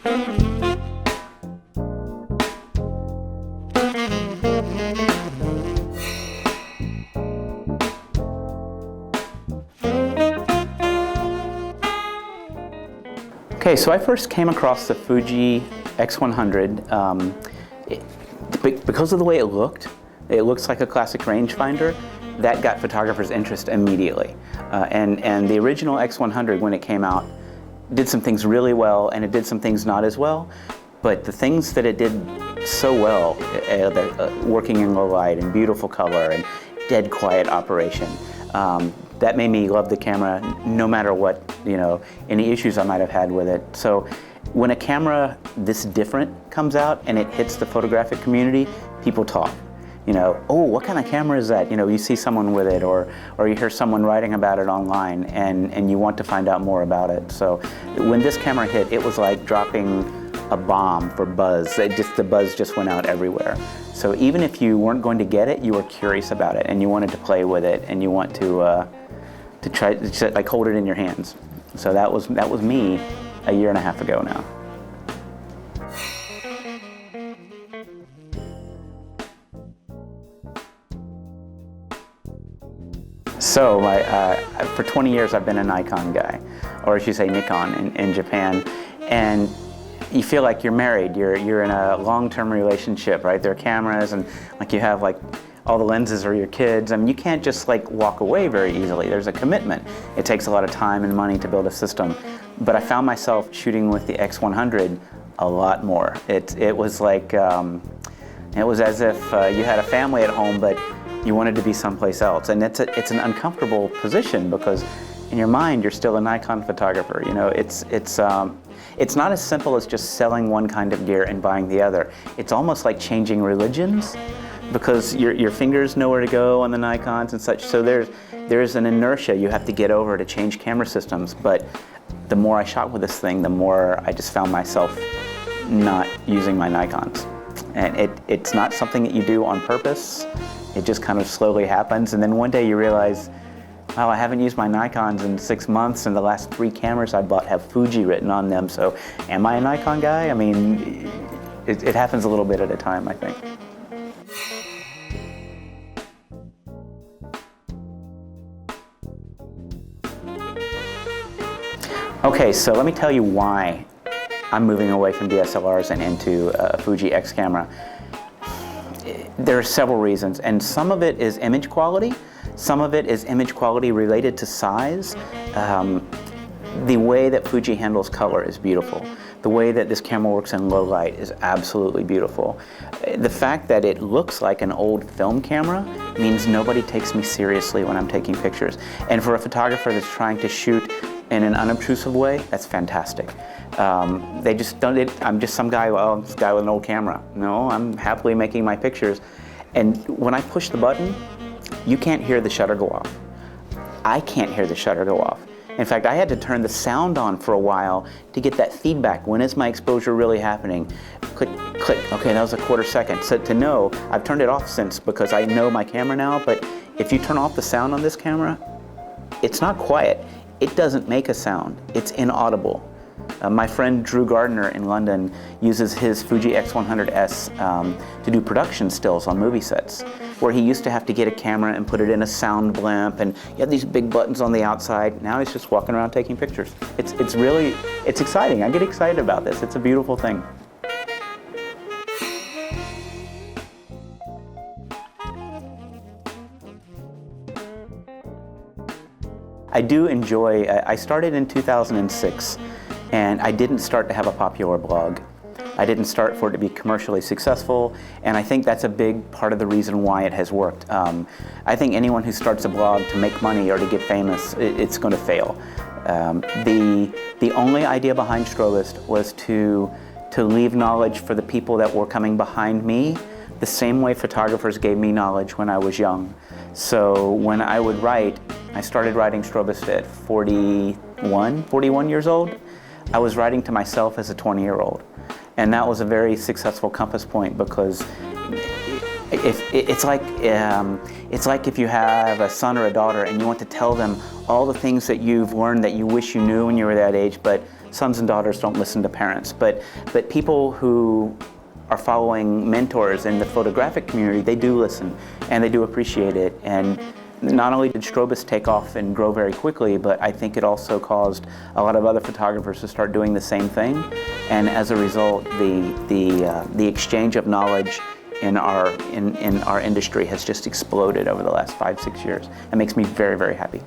Okay, so I first came across the Fuji X100 because of the way it looks like a classic rangefinder. That got photographers' interest immediately. And the original X100, when it came out, did some things really well, and it did some things not as well. But the things that it did so well, working in low light and beautiful color and dead quiet operation, that made me love the camera no matter what, any issues I might have had with it. So when a camera this different comes out and it hits the photographic community, people talk. Oh, what kind of camera is that? You see someone with it, or you hear someone writing about it online, and you want to find out more about it. So when this camera hit, it was like dropping a bomb for buzz. The buzz just went out everywhere. So even if you weren't going to get it, you were curious about it, and you wanted to play with it, and you want to try to like hold it in your hands. So that was me a year and a half ago now. So for 20 years I've been a Nikon guy, or as you say, Nikon in Japan, and you feel like you're married. You're in a long-term relationship, right? There are cameras, and like you have like all the lenses are your kids. I mean, you can't just like walk away very easily. There's a commitment. It takes a lot of time and money to build a system. But I found myself shooting with the X100 a lot more. It was like it was as if you had a family at home, but you wanted to be someplace else. And it's an uncomfortable position because in your mind you're still a Nikon photographer. It's not as simple as just selling one kind of gear and buying the other. It's almost like changing religions, because your fingers know where to go on the Nikons and such. So there's an inertia you have to get over to change camera systems. But the more I shot with this thing, the more I just found myself not using my Nikons. And it's not something that you do on purpose. It just kind of slowly happens. And then one day you realize, wow, I haven't used my Nikons in 6 months, and the last 3 cameras I bought have Fuji written on them. So am I a Nikon guy? I mean, it happens a little bit at a time, I think. Okay, so let me tell you why I'm moving away from DSLRs and into a Fuji X camera. There are several reasons, and some of it is image quality. Some of it is image quality related to size. The way that Fuji handles color is beautiful. The way that this camera works in low light is absolutely beautiful. The fact that it looks like an old film camera means nobody takes me seriously when I'm taking pictures. And for a photographer that's trying to shoot in an unobtrusive way, that's fantastic. They just don't, I'm just some guy, well, this guy with an old camera. No, I'm happily making my pictures. And when I push the button, you can't hear the shutter go off. I can't hear the shutter go off. In fact, I had to turn the sound on for a while to get that feedback. When is my exposure really happening? Click, click, okay, that was a 1/4 second. So to know, I've turned it off since because I know my camera now, but if you turn off the sound on this camera, it's not quiet. It doesn't make a sound. It's inaudible. My friend Drew Gardner in London uses his Fuji X100S to do production stills on movie sets, where he used to have to get a camera and put it in a sound blimp, and you have these big buttons on the outside. Now he's just walking around taking pictures. It's exciting. I get excited about this. It's a beautiful thing. I do enjoy, I started in 2006, and I didn't start to have a popular blog. I didn't start for it to be commercially successful, and I think that's a big part of the reason why it has worked. I think anyone who starts a blog to make money or to get famous, it's going to fail. The only idea behind Strobist was to leave knowledge for the people that were coming behind me, the same way photographers gave me knowledge when I was young. So when I would write, I started writing Strobist at 41 years old. I was writing to myself as a 20-year-old. And that was a very successful compass point, because it's like if you have a son or a daughter and you want to tell them all the things that you've learned that you wish you knew when you were that age, but sons and daughters don't listen to parents, but people who are following mentors in the photographic community, they do listen and they do appreciate it. And not only did Strobus take off and grow very quickly, but I think it also caused a lot of other photographers to start doing the same thing. And as a result, the exchange of knowledge in our industry has just exploded over the last 5-6 years. It makes me very, very happy.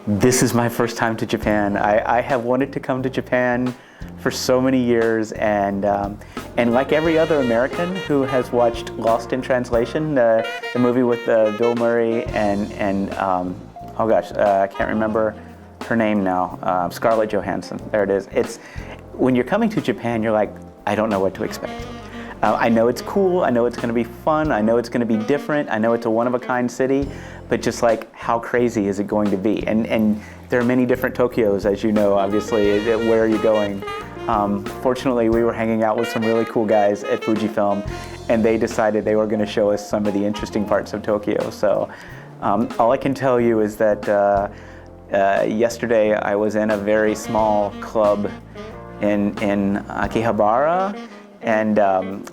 This is my first time to Japan. I have wanted to come to Japan for so many years, and like every other American who has watched Lost in Translation, the movie with Bill Murray and oh gosh, I can't remember her name now, Scarlett Johansson. There it is. It's when you're coming to Japan, you're like, I don't know what to expect. I know it's cool, I know it's going to be fun, I know it's going to be different, I know it's a one-of-a-kind city, but just like, how crazy is it going to be? And there are many different Tokyos, as you know, obviously. Where are you going? Fortunately, we were hanging out with some really cool guys at Fujifilm, and they decided they were going to show us some of the interesting parts of Tokyo. So all I can tell you is that yesterday I was in a very small club in Akihabara, and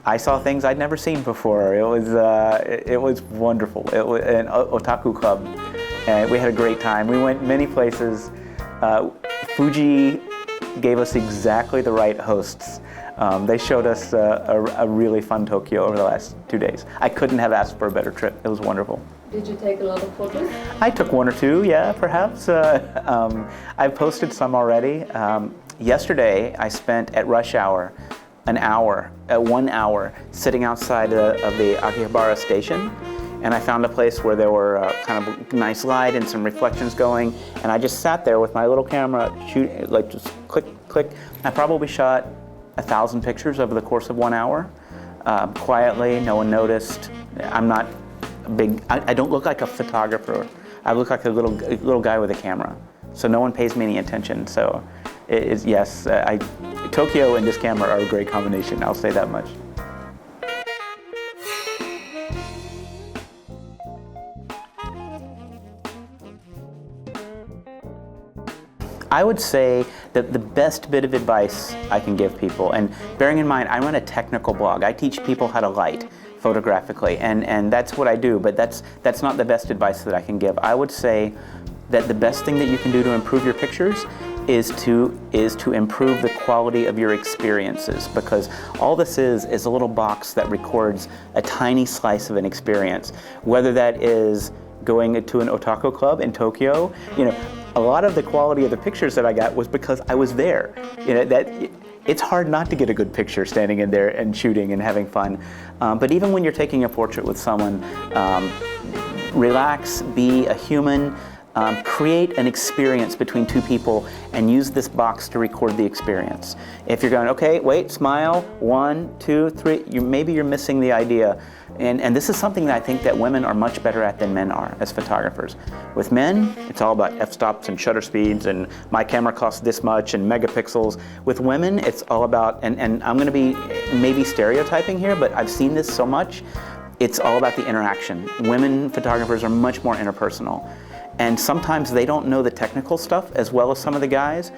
I saw things I'd never seen before. It was wonderful. It was an otaku club, and we had a great time. We went many places. Fuji gave us exactly the right hosts. They showed us a really fun Tokyo over the last 2 days. I couldn't have asked for a better trip. It was wonderful. Did you take a lot of photos? I took 1 or 2, yeah, perhaps. I've posted some already. Yesterday, I spent at rush hour 1 hour sitting outside of the Akihabara station, and I found a place where there were kind of nice light and some reflections going, and I just sat there with my little camera, like just click, click. I probably shot 1,000 pictures over the course of 1 hour, quietly. No one noticed. I'm not big. I don't look like a photographer. I look like a little guy with a camera, so no one pays me any attention. So, yes, Tokyo and this camera are a great combination. I'll say that much. I would say that the best bit of advice I can give people, and bearing in mind I run a technical blog, I teach people how to light photographically, and that's what I do, but that's not the best advice that I can give. I would say that the best thing that you can do to improve your pictures is to improve the quality of your experiences, because all this is a little box that records a tiny slice of an experience. Whether that is going to an otaku club in Tokyo, a lot of the quality of the pictures that I got was because I was there. It's hard not to get a good picture standing in there and shooting and having fun. But even when you're taking a portrait with someone, relax, be a human. Create an experience between two people and use this box to record the experience. If you're going, okay, wait, smile, 1, 2, 3, maybe you're missing the idea. And this is something that I think that women are much better at than men are as photographers. With men, it's all about f-stops and shutter speeds and my camera costs this much and megapixels. With women, it's all about, and I'm going to be maybe stereotyping here, but I've seen this so much, it's all about the interaction. Women photographers are much more interpersonal. And sometimes they don't know the technical stuff as well as some of the guys,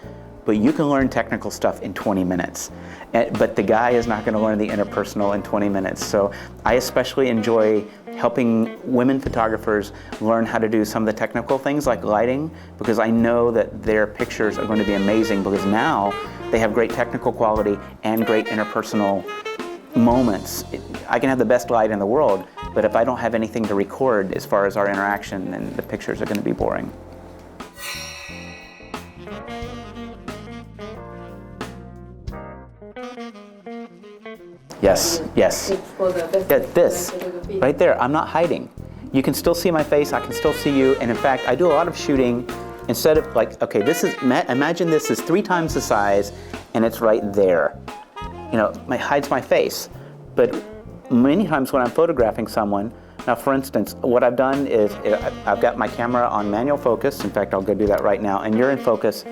but you can learn technical stuff in 20 minutes. But the guy is not going to learn the interpersonal in 20 minutes. So I especially enjoy helping women photographers learn how to do some of the technical things like lighting, because I know that their pictures are going to be amazing, because now they have great technical quality and great interpersonal moments. I can have the best light in the world, but if I don't have anything to record as far as our interaction, then the pictures are going to be boring. Yes, yes. This, right there, I'm not hiding. You can still see my face, I can still see you, and in fact, I do a lot of shooting. Instead of like, okay, imagine this is 3 times the size, and it's right there. It hides my face. But many times when I'm photographing someone, now for instance, what I've done is I've got my camera on manual focus. In fact, I'll go do that right now, and you're in focus,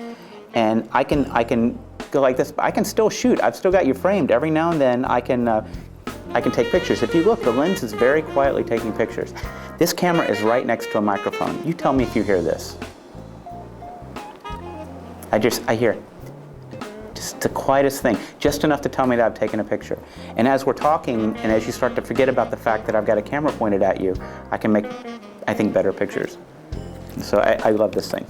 and I can go like this, but I can still shoot. I've still got you framed. Every now and then I can I can take pictures. If you look, the lens is very quietly taking pictures. This camera is right next to a microphone. You tell me if you hear this. I hear just the quietest thing, just enough to tell me that I've taken a picture. And as we're talking, and as you start to forget about the fact that I've got a camera pointed at you, I can make, I think, better pictures. So I love this thing.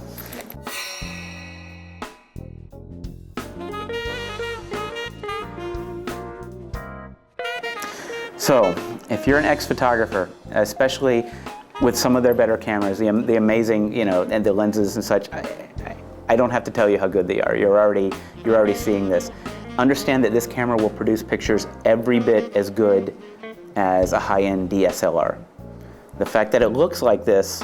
So, if you're an X-photographer, especially with some of their better cameras, the amazing, you know, and the lenses and such, I don't have to tell you how good they are. You're already seeing this. Understand that this camera will produce pictures every bit as good as a high-end DSLR. The fact that it looks like this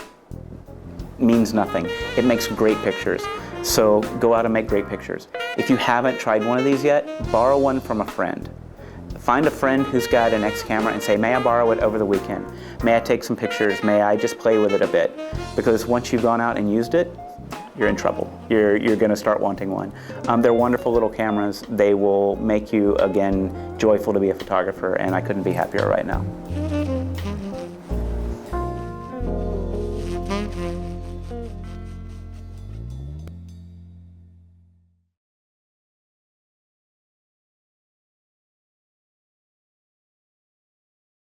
means nothing. It makes great pictures. So go out and make great pictures. If you haven't tried one of these yet, borrow one from a friend. Find a friend who's got an X camera and say, may I borrow it over the weekend? May I take some pictures? May I just play with it a bit? Because once you've gone out and used it, you're in trouble. You're going to start wanting one. They're wonderful little cameras. They will make you, again, joyful to be a photographer, and I couldn't be happier right now.